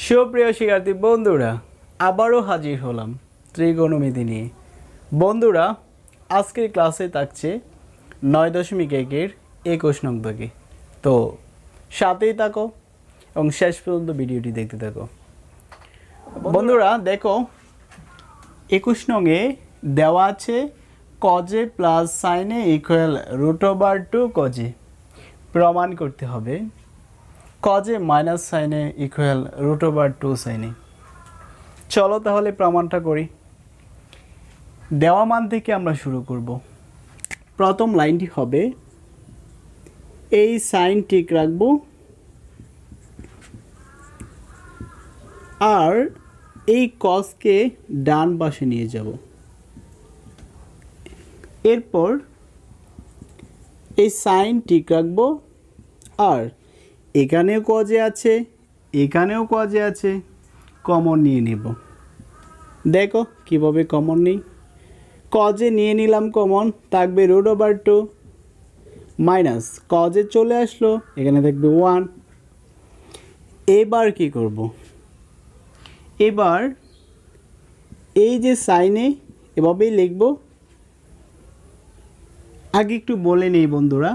সুপ্রিয় শিক্ষার্থী বন্ধুরা, আবারও হাজির হলাম ত্রিকোণমিতি নিয়ে। বন্ধুরা, আজকের ক্লাসে থাকছে 9.1-এর 21 নং দাগে। তো সাথেই থাকো এবং শেষ পর্যন্ত ভিডিওটি দেখতে থাকো। বন্ধুরা দেখো, 21 নংয়ে দেওয়া আছে কজে প্লাস সাইনে ইকুয়াল √2 কজে। প্রমাণ করতে হবে কজে মাইনাস সাইনে ইকুয়াল √2 সাইনে। চলো তাহলে প্রমাণটা করি। দেওয়া মান থেকে আমরা শুরু করব। প্রথম লাইনটি হবে এই সাইন ঠিক রাখবো আর এই কজকে ডান পাশে নিয়ে যাব। এরপর এই সাইন ঠিক রাখবো আর এখানেও কজে আছে, এখানেও কজে আছে, কমন নিয়ে নেব। দেখো কিভাবে কমন নিই। কজে নিয়ে নিলাম কমন, থাকবে √2 মাইনাস কজে চলে আসলো, এখানে থাকবে 1। এবার কি করব? এবার এই যে সাইনে এভাবেই লিখব। আগে একটু বলে নেই বন্ধুরা,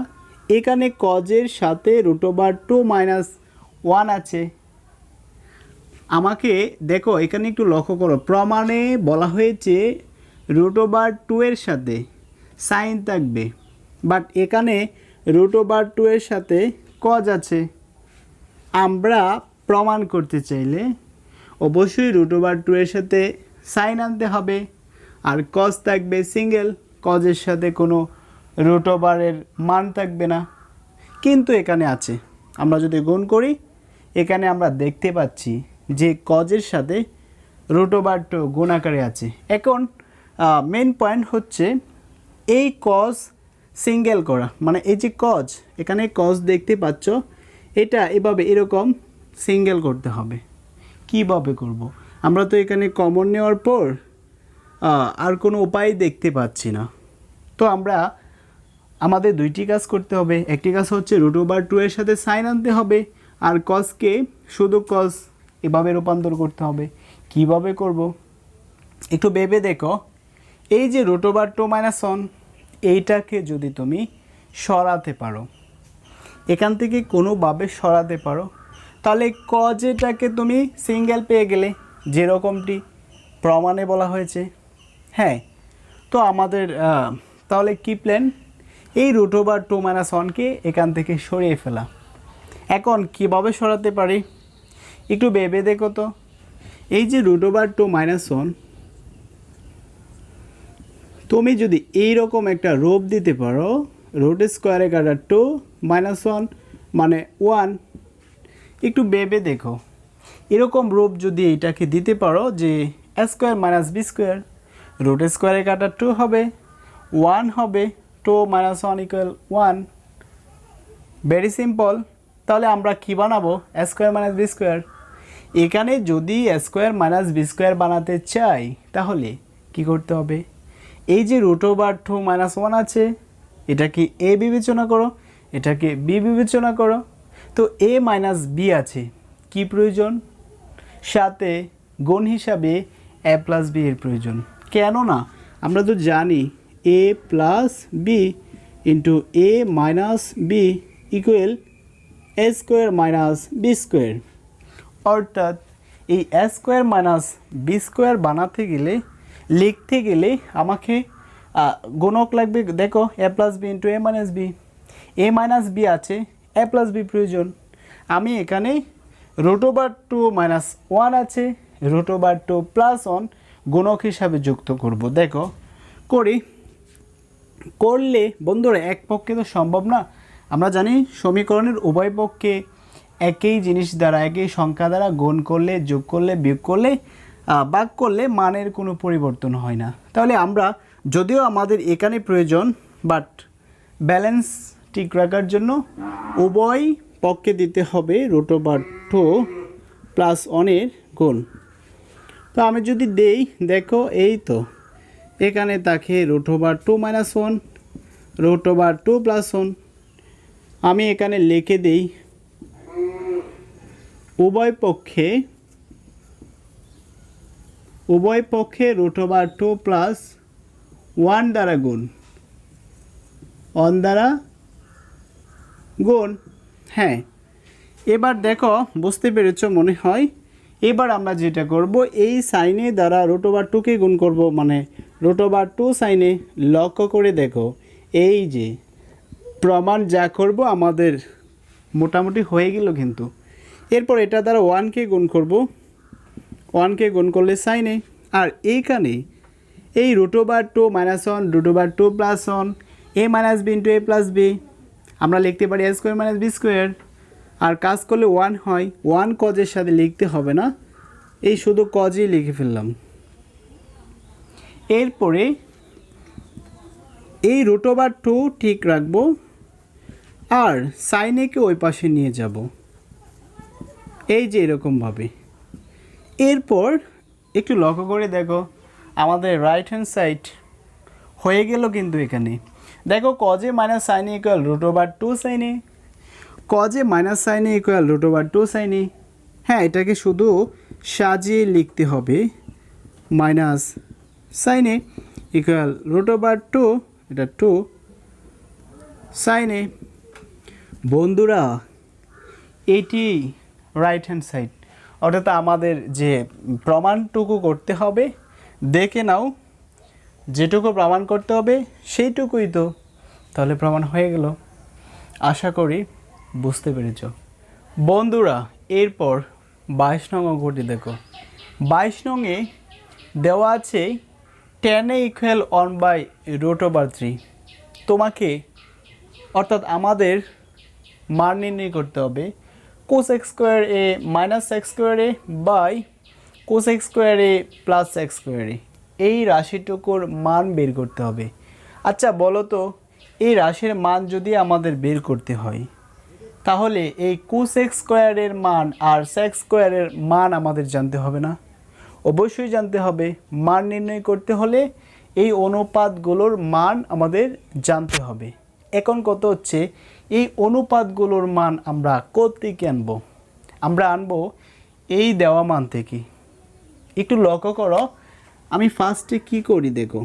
এখানে কজের সাথে √2 মাইনাস 1 আছে। আমাকে দেখো এখানে একটু লক্ষ্য করো, প্রমাণে বলা হয়েছে √2 এর সাথে সাইন থাকবে, বাট এখানে √2 এর সাথে কজ আছে। আমরা প্রমাণ করতে চাইলে অবশ্যই √2 এর সাথে সাইন আনতে হবে আর কজ থাকবে সিঙ্গেল, কজের সাথে কোনো √2 এর মান থাকবে না। কিন্তু এখানে আছে, আমরা যদি গুণ করি এখানে আমরা দেখতে পাচ্ছি যে কজের সাথে √2 গুণ আকারে আছে। এখন মেন পয়েন্ট হচ্ছে এই কজ সিঙ্গেল করা, মানে এই যে কজ, এখানে কজ দেখতে পাচ্ছ, এটা এভাবে এরকম সিঙ্গেল করতে হবে। কিভাবে করব? আমরা তো এখানে কমন নেওয়ার পর আর কোনো উপায় দেখতে পাচ্ছি না। তো আমাদের দুইটি কাজ করতে হবে। একটি কাজ হচ্ছে √2 এর সাথে সাইন আনতে হবে আর কজকে শুধু কজ এভাবে রূপান্তর করতে হবে। কিভাবে করব একটু ভেবে দেখো। এই যে √2 মাইনাস 1, এইটাকে যদি তুমি সরাতে পারো, এখান থেকে কোনোভাবে সরাতে পারো, তাহলে কজেটাকে তুমি সিঙ্গেল পেয়ে গেলে, যেরকমটি প্রমাণে বলা হয়েছে। হ্যাঁ, তো আমাদের তাহলে কি প্ল্যান? এই √2 মাইনাস 1কে এখান থেকে সরিয়ে ফেলা। এখন কিভাবে সরাতে পারি একটু ভেবে দেখো তো। এই যে √2 মাইনাস 1, তুমি যদি এইরকম একটা রূপ দিতে পারো, √2 মাইনাস 1 মানে 1, একটু ভেবে দেখো। এরকম রূপ যদি এইটাকে দিতে পারো যে a² মাইনাস b², √2 হবে, 1 হবে, 2 মাইনাস 1 ইকুয়াল 1। Very simple. তাহলে আমরা কি বানাবো? a² minus b²। এখানে যদি a² মাইনাস b² বানাতে চাই তাহলে কি করতে হবে? এই যে √2 মাইনাস 1 আছে, এটাকে a বিবেচনা করো, এটাকে b বিবেচনা করো। তো a মাইনাস b আছে, কি প্রয়োজন? সাথে গুণ হিসাবে a প্লাস b এর প্রয়োজন। কেননা আমরা তো জানি a plus b into a minus b equal a² minus b²। অর্থাৎ এই a² মাইনাস b² বানাতে গেলে, লিখতে গেলে আমাকে গুণক লাগবে। দেখো a plus b into a minus b, a minus b আছে, a প্লাস b প্রয়োজন। আমি এখানে √2 মাইনাস 1 আছে, √2 প্লাস 1 গুণক হিসাবে যুক্ত করব। দেখো করি। করলে বন্ধুরা এক পক্ষে তো সম্ভব না। আমরা জানি সমীকরণের উভয় পক্ষে একই জিনিস দ্বারা, একই সংখ্যা দ্বারা গুণ করলে, যোগ করলে, বিয়োগ করলে, ভাগ করলে মানের কোনো পরিবর্তন হয় না। তাহলে আমরা, যদিও আমাদের এখানে প্রয়োজন, বাট ব্যালেন্স ঠিক রাখার জন্য উভয় পক্ষে দিতে হবে √2 প্লাস 1-এর গুণ। তো আমি যদি দেই, দেখো এই তো এখানে থাকে √2 মাইনাস 1, √2 প্লাস 1। আমি এখানে লিখে দেই উভয় পক্ষে উভয় পক্ষে √2 প্লাস 1 দ্বারা গুণ, 1 দ্বারা গুণ। হ্যাঁ, এবার দেখো বুঝতে পেরেছ মনে হয়। এবার আমরা যেটা করব, এই সাইনে দ্বারা √2কে গুণ করব, মানে √2 সাইনে। লক্ষ্য করে দেখো, এই যে প্রমাণ যা করব আমাদের মোটামুটি হয়ে গেল কিন্তু। এরপর এটা দ্বারা 1কে গুণ করব, 1কে গুণ করলে সাইনে। আর এইখানে এই √2 -1 √2 plus 1 a minus b into a plus b আমরা লিখতে পারি a square minus b square. আর কাজ করলে 1 হয়, 1 কজের সাথে লিখতে হবে না, এই শুধু কজই লিখে ফেললাম। এরপরে এই √2 ঠিক রাখবো আর সাইনেকে ওই পাশে নিয়ে যাব, এই যে এরকমভাবে। এরপর একটু লক্ষ্য করে দেখো, আমাদের রাইট হ্যান্ড সাইড হয়ে গেল কিন্তু। এখানে দেখো কজে মাইনাস সাইনে ইকুয়াল √2 সাইনে, কজে মাইনাস সাইনে ইকুয়াল √2 সাইনে। হ্যাঁ, এটাকে শুধু সাজিয়ে লিখতে হবে, মাইনাস সাইনে ইকুয়াল √2, এটা 2 সাইনে। বন্ধুরা, এটি রাইট হ্যান্ড সাইড, অর্থাৎ আমাদের যে প্রমাণটুকু করতে হবে, দেখে নাও যেটুকু প্রমাণ করতে হবে সেইটুকুই তো, তাহলে প্রমাণ হয়ে গেল। আশা করি বুঝতে পেরেছ বন্ধুরা। এরপর 22 নং অঙ্কটি দেখো। 22 নংয়ে দেওয়া আছে tan a ইকুয়াল 1/√3। তোমাকে অর্থাৎ আমাদের মান নির্ণয় করতে হবে cos x square a minus x square a by cos x square a plus x square a, এই রাশিটুকুর মান বের করতে হবে। আচ্ছা বলো তো, এই রাশির মান যদি আমাদের বের করতে হয়, তাহলে এই cos x স্কোয়ারের মান আর sec স্কোয়ারের মান আমাদের জানতে হবে না? অবশ্যই জানতে হবে। মান নির্ণয় করতে হলে এই অনুপাতগুলোর মান আমাদের জানতে হবে। এখন কত হচ্ছে, এই অনুপাতগুলোর মান আমরা কোত্থেকে আনবো? আমরা আনবো এই দেওয়া মান থেকে। একটু লক্ষ্য করো, আমি ফার্স্টে কি করি দেখো,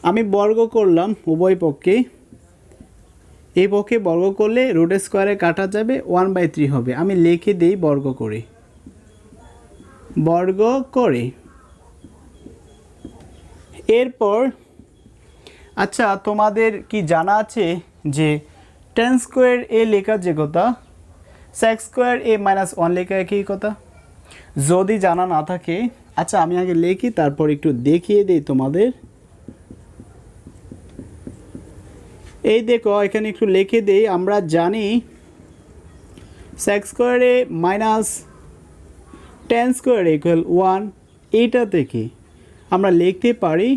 আমি বর্গ করলাম উভয় পক্ষে। এই পক্ষে বর্গ করলে √2 কাটা যাবে, 1/3 হবে। আমি লিখে দিই বর্গ করে, বর্গ করে। এরপর আচ্ছা, তোমাদের কি জানা আছে যে tan স্কোয়ার a লেখা যে কথা, sec স্কোয়ার a মাইনাস 1 লেখা একই কথা? যদি জানা না থাকে, আচ্ছা আমি আগে লিখি, তারপর একটু দেখিয়ে দিই তোমাদের। এই দেখো, এখানে একটু লিখে দিই। আমরা জানি sec square a minus tan square equal 1, এইটা থেকে আমরা লিখতে পারি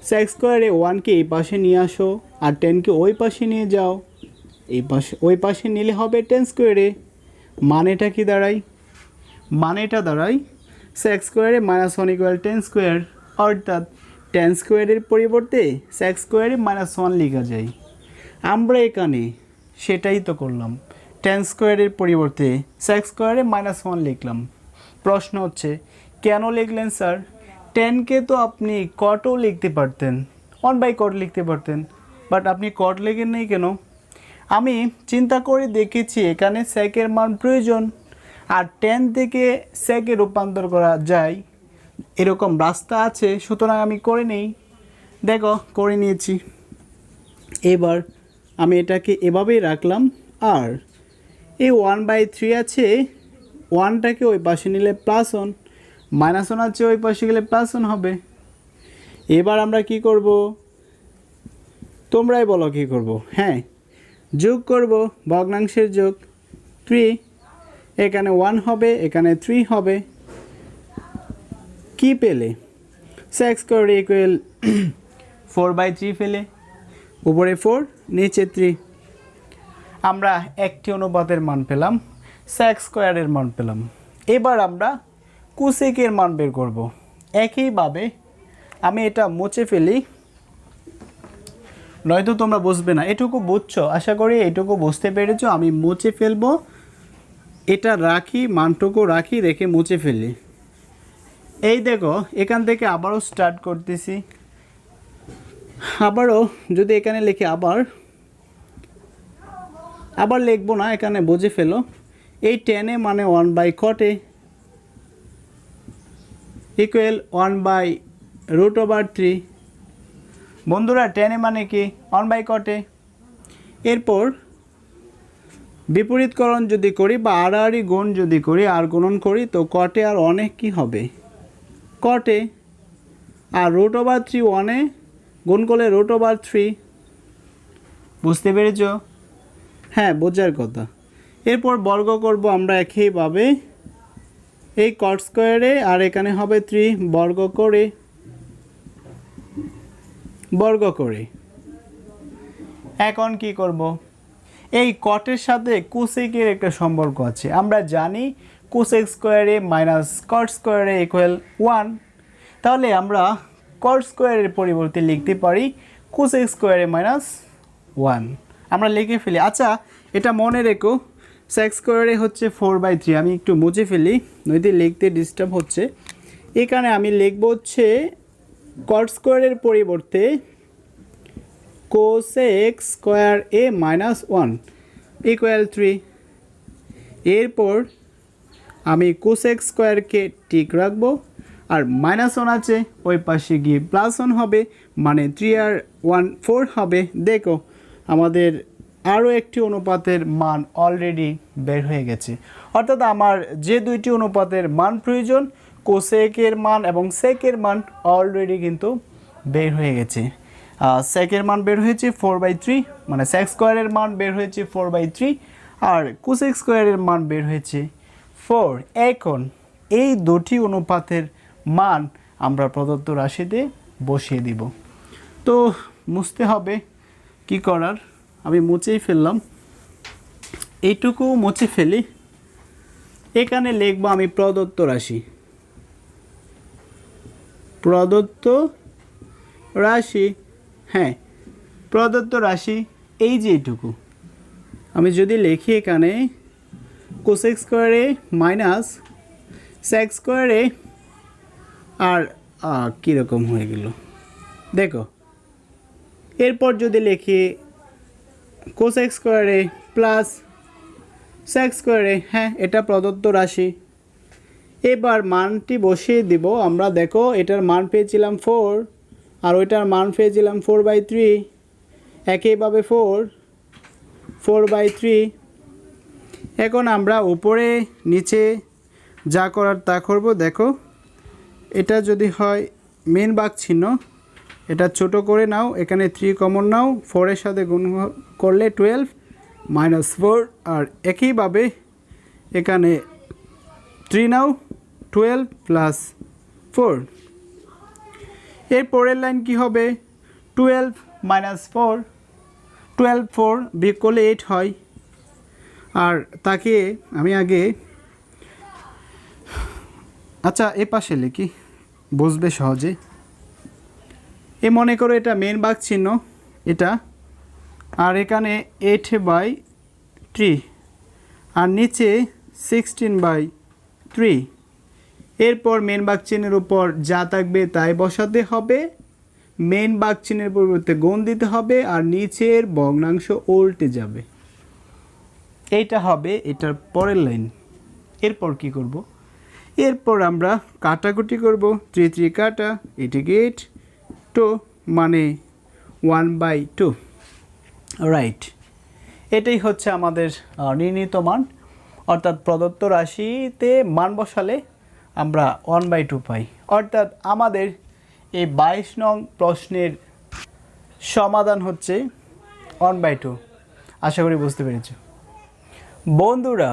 sec স্কোয়ার a 1কে এই পাশে নিয়ে আসো আর 10কে ওই পাশে নিয়ে যাও। এই পাশে ওই পাশে নিলে হবে tan স্কোয়ার a। মানেটা কি দাঁড়ায়? মানেটা দাঁড়ায় sec square a minus 1 equal tan square, অর্থাৎ tan স্কোয়ারের পরিবর্তে sec স্কোয়ার a মাইনাস 1 লেখা যায়। আমরা এখানে সেটাই তো করলাম, tan স্কোয়ারের পরিবর্তে sec স্কোয়ার a মাইনাস 1 লিখলাম। প্রশ্ন হচ্ছে কেন লিখলেন স্যার? 10কে তো আপনি কটও লিখতে পারতেন, 1/cot লিখতে পারতেন, বাট আপনি cot লেখেন নেই কেন? আমি চিন্তা করে দেখেছি এখানে সেকের মান প্রয়োজন, আর 10 থেকে সেকে রূপান্তর করা যায় এরকম রাস্তা আছে, সুতরাং আমি করে নেই। দেখো করে নিয়েছি। এবার আমি এটাকে এভাবেই রাখলাম, আর এই 1/3 আছে, 1টাকে ওই পাশে নিলে +1, -1 আছে ওই পাশে গেলে +1 হবে। এবার আমরা কি করব? তোমরাই বলো কি করব। হ্যাঁ, যোগ করব, ভগ্নাংশের যোগ 3, এখানে 1 হবে, এখানে 3 হবে। কি পেলে? sec স্কয়ার ইকুয়াল 4/3 পেলে, উপরে 4 নিচে 3। আমরা একটি অনুপাতের মান পেলাম, sec স্কয়ারের মান পেলাম। এবার আমরা cosec এর মান বের করব। একইভাবে আমি এটা মুছে ফেলি, নয়তো তোমরা বুঝবে না। এটুকু বুঝছো, আশা করি এটুকু বুঝতে পেরেছো। আমি মুছে ফেলবো, এটা রাখি, মানটুকু রাখি, রেখে মুছে ফেলি। এই দেখো এখান থেকে আবারও স্টার্ট করতেছি, আবারও যদি এখানে লিখি আবার লিখবো না, এখানে বুঝে ফেলো। এই টেনে মানে 1/cot A ইকুয়াল 1/√3। বন্ধুরা টেনে মানে কি 1/cot A। এরপর বিপরীতকরণ যদি করি বা আড়াআড়ি গুণ যদি করি, আর গুণন করি, তো cot A আর 1 কি হবে cot A, আর √3 1 গুণ করলে √3। বুঝতে পেরেছ? হ্যাঁ, বোঝার কথা। এরপর বর্গ করব আমরা একইভাবে, এই cot স্কয়ারে আর এখানে হবে 3 বর্গ করে। এখন কি করব? এই কটের সাথে কোসেকের একটা সম্পর্ক আছে, আমরা জানি কোসেক স্কয়ারে মাইনাস কট স্কয়ারে ইকুয়াল 1। তাহলে আমরা কট স্কয়ারের পরিবর্তে লিখতে পারি কোসেক স্কয়ারে মাইনাস 1। আমরা লিখে ফেলি। আচ্ছা, এটা মনে রেখো, সেক স্কয়ারে হচ্ছে 4/3। আমি একটু মুছে ফেলি, নইতে লিখতে ডিস্টার্ব হচ্ছে। এখানে আমি লিখব হচ্ছে কট স্কয়ারের পরিবর্তে cosec square A minus 1 equal 3। এরপর আমি কোসেক স্কয়ারকে ঠিক রাখবো, আর -1 আছে, ওই পাশে গিয়ে +1 হবে, মানে 3 আর 1 4 হবে। দেখো আমাদের আরও একটি অনুপাতের মান অলরেডি বের হয়ে গেছে। অর্থাৎ আমার যে দুইটি অনুপাতের মান প্রয়োজন, কোসেকের মান এবং সেকের মান অলরেডি কিন্তু বের হয়ে গেছে। সেকের মান বের হয়েছে 4/3, মানে সেক স্কয়ারের মান বের হয়েছে 4/3, আর কোসেক স্কয়ারের মান বের হয়েছে 4। এখন এই দুটি অনুপাতের মান আমরা প্রদত্ত রাশিতে বসিয়ে দিব। তো মুছতে হবে, কি করার, আমি মুছেই ফেললাম, এইটুকু মুছে ফেলি। এখানে লিখব আমি প্রদত্ত রাশি, হ্যাঁ প্রদত্ত রাশি এই যে এইটুকু। আমি যদি লিখি এখানে কোসেক স্কয়ারে মাইনাস সেক স্কয়ারে, আর কীরকম হয়ে গেল দেখো। এরপর যদি লিখি কোসেক স্কয়ারে প্লাস সেক স্কয়ারে, হ্যাঁ এটা প্রদত্ত রাশি। এবার মানটি বসিয়ে দিব আমরা। দেখো এটার মান পেয়েছিলাম 4, আর ওইটার মান পেয়েছিলাম 4/3, একইভাবে 4/3। এখন আমরা উপরে নিচে যা করার তা করব। দেখো এটা যদি হয় মেন ভাগ চিহ্ন, এটা ছোট করে নাও, এখানে 3 কমন নাও, 4-এর সাথে গুণ করলে 12 -4, আর একইভাবে এখানে 3 নাও, 12 + 4। এর পরের লাইন কি হবে 12 - 4, 12 4 বিয়োগ করলে 8 হয়। আর তাকে আমি আগে, আচ্ছা এ পাশে লিখি বুঝবে সহজে। এ মনে করো এটা মেন ভাগ চিহ্ন এটা, আর এখানে 8/3, আর নিচে 16/3। এরপর মেন ভাগ চিহ্নের উপর যা থাকবে তাই বসাতে হবে, মেন ভাগ চিহ্নের পরিবর্তে গুণ দিতে হবে, আর নিচের ভগ্নাংশ উল্টে যাবে। এইটা হবে এটার পরের লাইন। এরপর কি করব? এরপর আমরা কাটাকুটি করব। 3 3 কাটা, 8 8 2 মানে 1/2। রাইট, এটাই হচ্ছে আমাদের নির্ণীত মান। অর্থাৎ প্রদত্ত রাশিতে মান বসালে আমরা 1/2 পাই। অর্থাৎ আমাদের এই 22 নং প্রশ্নের সমাধান হচ্ছে 1/2। আশা করি বুঝতে পেরেছ। বন্ধুরা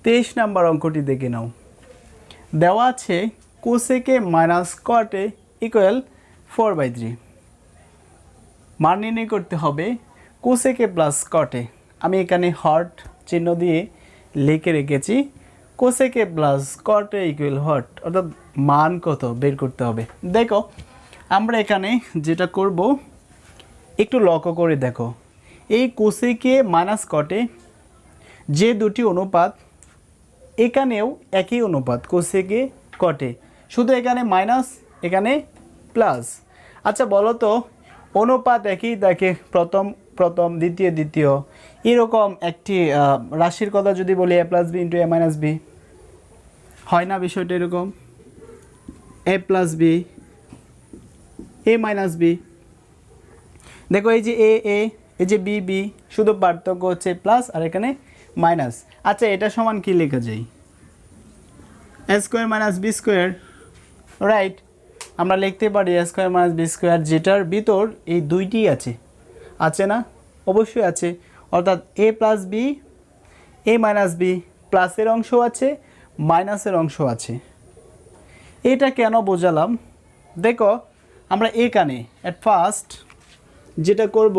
23 নম্বর অঙ্কটি দেখে নাও। দেওয়া আছে কোসেকে মাইনাস কটে ইকুয়াল 4/3। মান নির্ণয় করতে হবে কোসেকে প্লাস কটে। আমি এখানে হট চিহ্ন দিয়ে লিখে রেখেছি কোসেকে প্লাস কটে ইকুয়াল হট, অর্থাৎ মান কত বের করতে হবে। দেখো আমরা এখানে যেটা করব একটু লক্ষ্য করে দেখো, এই কোসেকে মাইনাস কটে যে দুটি অনুপাত, এখানেও একই অনুপাত কোসেকে কটে, শুধু এখানে মাইনাস এখানে প্লাস। আচ্ছা বলো তো অনুপাত একই দেখে প্রথম প্রথম দ্বিতীয় দ্বিতীয় এরকম একটি রাশির কথা যদি বলি a plus B into A minus B, হয় না বিষয়টা এরকম? A plus B A minus B, দেখো এই যে এ এ, এই যে বি বি, শুধু পার্থক্য হচ্ছে প্লাস আর এখানে মাইনাস। আচ্ছা এটা সমান কি লেখা যায়? A square minus b square, right? আমরা লিখতে পারি a square minus b square, যেটার ভিতর এই দুইটি আছে, আছে না? অবশ্যই আছে। অর্থাৎ এ plus B A minus B, প্লাসের অংশ আছে মাইনাসের অংশ আছে। এটা কেন বোঝালাম? দেখো আমরা এখানে অ্যাট ফার্স্ট যেটা করব,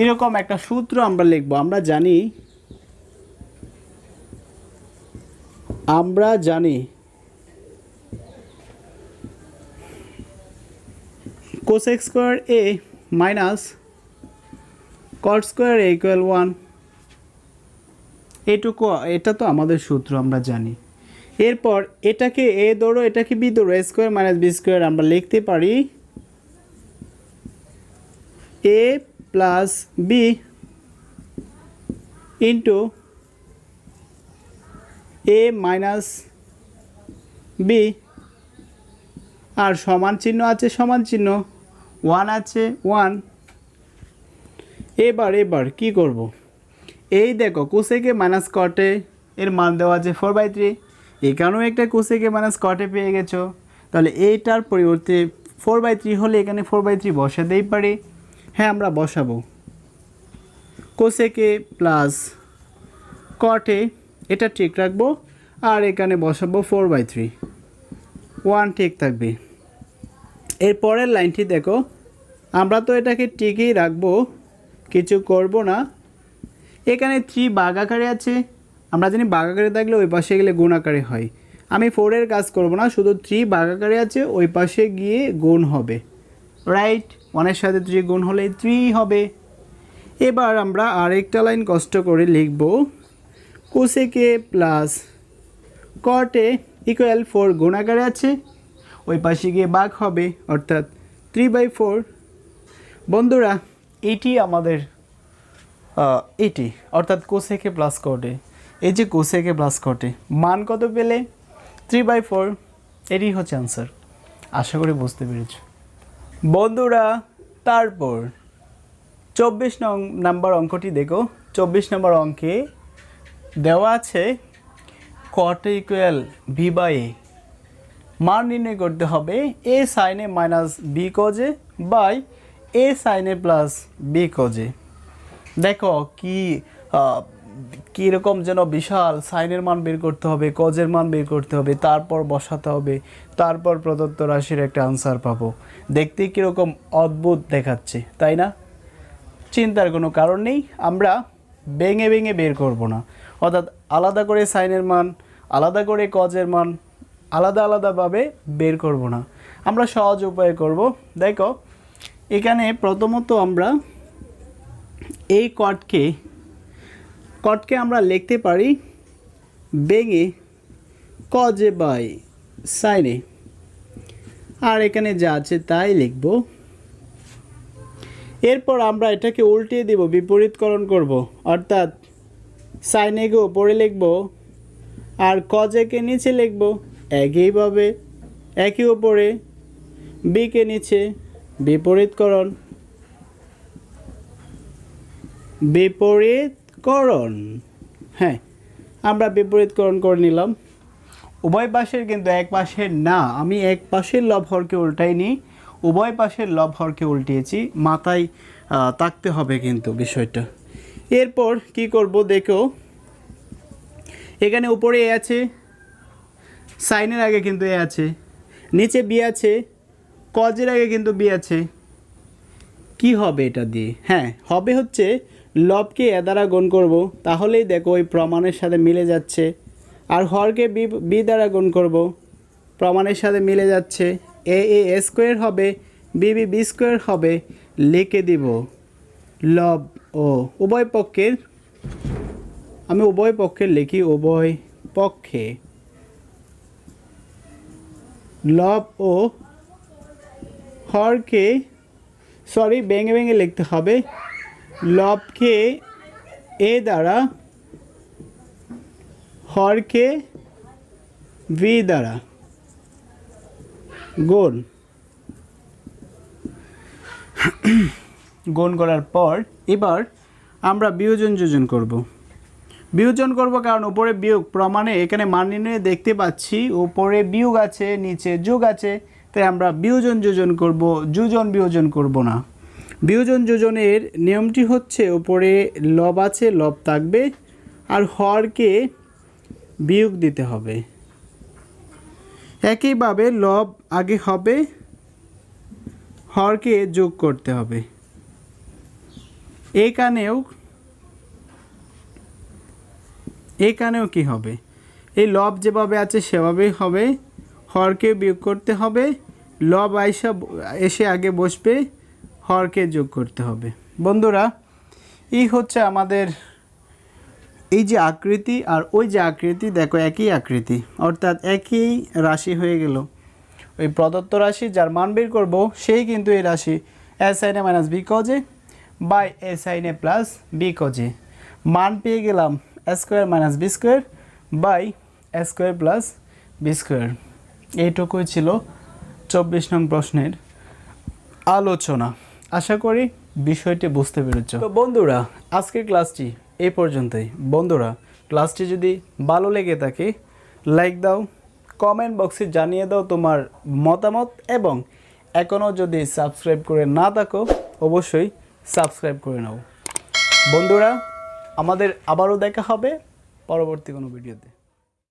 এরকম একটা সূত্র আমরা লিখব। আমরা জানি কোসেক স্কোয়ার এ মাইনাস কট স্কোয়ার এ ইকুয়াল 1, এটুকু, এটা তো আমাদের সূত্র আমরা জানি। এরপর এটাকে এ ধরো এটাকে বি ধরো, এ স্কোয়ার মাইনাস বি স্কোয়ার আমরা লিখতে পারি এ plus B into A minus B, আর সমান চিহ্ন আছে সমান চিহ্ন, 1 আছে 1। এবার কি করব? এই দেখো কোসেকে মাইনাস কটে এর মান দেওয়া আছে 4/3, এখানেও একটা কোসেকে মাইনাস কটে পেয়ে গেছো, তাহলে এইটার পরিবর্তে 4/3 হলে এখানে 4/3 বসাতেই পারি। হ্যাঁ আমরা বসাবো কোসেকে প্লাস কটে, এটা ঠিক রাখবো, আর এখানে বসাবো 4/3, 1 ঠিক থাকবে। এর পরের লাইনটি দেখো, আমরা তো এটাকে ঠিকই রাখবো, কিছু করব না। এখানে 3 ভাগ আকারে আছে, আমরা জানি ভাগ আকারে থাকলে ওই পাশে গেলে গুণ আকারে হয়। আমি 4-এর কাজ করব না, শুধু 3 ভাগ আকারে আছে ওই পাশে গিয়ে গুণ হবে, রাইট? 1-এর সাথে 3 গুণ হলে 3 হবে। এবার আমরা আরেকটা লাইন কষ্ট করে লিখব কোসেকে প্লাস কটে ইকুয়াল 4 গুণ আকারে আছে, ওই পাশে গিয়ে ভাগ হবে, অর্থাৎ 3/4। বন্ধুরা এটি আমাদের এটি অর্থাৎ কোসেকে প্লাস কটে, এই যে কোসেকে প্লাস কটে মান কত পেলে? 3/4, এটি হচ্ছে আনসার। আশা করি বুঝতে পেরেছ বন্ধুরা। তারপর 24 নাম্বার অঙ্কটি দেখো। 24 নম্বর অঙ্কে দেওয়া আছে cot equal b by a, মান নির্ণয় করতে হবে a sine a minus b cos A by a sine a plus b cos A. দেখো কীরকম যেন বিশাল, সাইনের মান বের করতে হবে, কজের মান বের করতে হবে, তারপর বসাতে হবে, তারপর প্রদত্ত রাশির একটা আনসার পাবো। দেখতে কীরকম অদ্ভুত দেখাচ্ছে, তাই না? চিন্তার কোনো কারণ নেই, আমরা ভেঙে ভেঙে বের করব না, অর্থাৎ আলাদা করে সাইনের মান আলাদা করে কজের মান আলাদাভাবে বের করব না, আমরা সহজ উপায়ে করব। দেখো এখানে প্রথমত আমরা এই কটকে আমরা লিখতে পারি ভেঙে কজে বাই সাইনে, আর এখানে যা আছে তাই লিখব। এরপর আমরা এটাকে উল্টিয়ে দেব, বিপরীতকরণ করব, অর্থাৎ সাইনেকে উপরে লিখব আর কজেকে নিচে লিখব। একইভাবে একই উপরে বিকে নিচে, বিপরীতকরণ। হ্যাঁ আমরা বিপরীতকরণ করে নিলাম। উভয় পাশের কিন্তু এক পাশের না, আমি এক পাশের লব হরকে উল্টাইনি, উভয় পাশের লব হরকে উল্টিয়েছি, মাথায় থাকতে হবে কিন্তু বিষয়টা। এরপর কি করব দেখো, এখানে উপরে এ আছে, সাইনের আগে কিন্তু এ আছে, নিচে বি আছে, কজের আগে কিন্তু বি আছে। কি হবে এটা দিয়ে? হ্যাঁ হবে হচ্ছে লবকে এ দ্বারা গুণ করব, তাহলেই দেখো ওই প্রমাণের সাথে মিলে যাচ্ছে। আর হরকে বি দ্বারা গুণ করব, প্রমাণের সাথে মিলে যাচ্ছে। এ স্কোয়ার হবে, বি স্কোয়ার হবে, লিখে দিব লব ও উভয় পক্ষের, আমি উভয় পক্ষের লিখি উভয় পক্ষে লব ও হরকে সরি ভেঙে ভেঙে লিখতে হবে, লবকে এ দ্বারা হরকে ভি দ্বারা গুণ করার পর এবার আমরা বিয়োজন যোজন করব। বিয়োজন করব কারণ উপরে বিয়োগ প্রমাণে এখানে মান নির্ণয়ে দেখতে পাচ্ছি উপরে বিয়োগ আছে নিচে যোগ আছে, তাই আমরা বিয়োজন যোজন করব, যোজন বিয়োজন করব না। বিয়োজন যোজনের নিয়মটি হচ্ছে উপরে লব আছে লব থাকবে আর হরকে বিয়োগ দিতে হবে। একইভাবে লব আগে হবে, হরকে যোগ করতে হবে। এখানেও কি হবে, এই লব যেভাবে আছে সেভাবেই হবে, হরকে বিয়োগ করতে হবে, লব এসে আগে বসবে, হরকে যোগ করতে হবে। বন্ধুরা এই হচ্ছে আমাদের এই যে আকৃতি আর ওই যে আকৃতি, দেখো একই আকৃতি অর্থাৎ একই রাশি হয়ে গেল। ওই প্রদত্ত রাশি যার মান বের করব সেই কিন্তু এই রাশি a sine a minus b cos a by a sine a plus b cos a. মান পেয়ে গেলাম a square minus b square by a square plus b square. এইটুকুই ছিল 24 নং প্রশ্নের আলোচনা। আশা করি বিষয়টি বুঝতে পেরেছ। তো বন্ধুরা আজকের ক্লাসটি এই পর্যন্তই। বন্ধুরা ক্লাসটি যদি ভালো লেগে থাকে লাইক দাও, কমেন্ট বক্সে জানিয়ে দাও তোমার মতামত, এবং এখনও যদি সাবস্ক্রাইব করে না থাকো অবশ্যই সাবস্ক্রাইব করে নাও। বন্ধুরা আমাদের আবারও দেখা হবে পরবর্তী কোনো ভিডিওতে।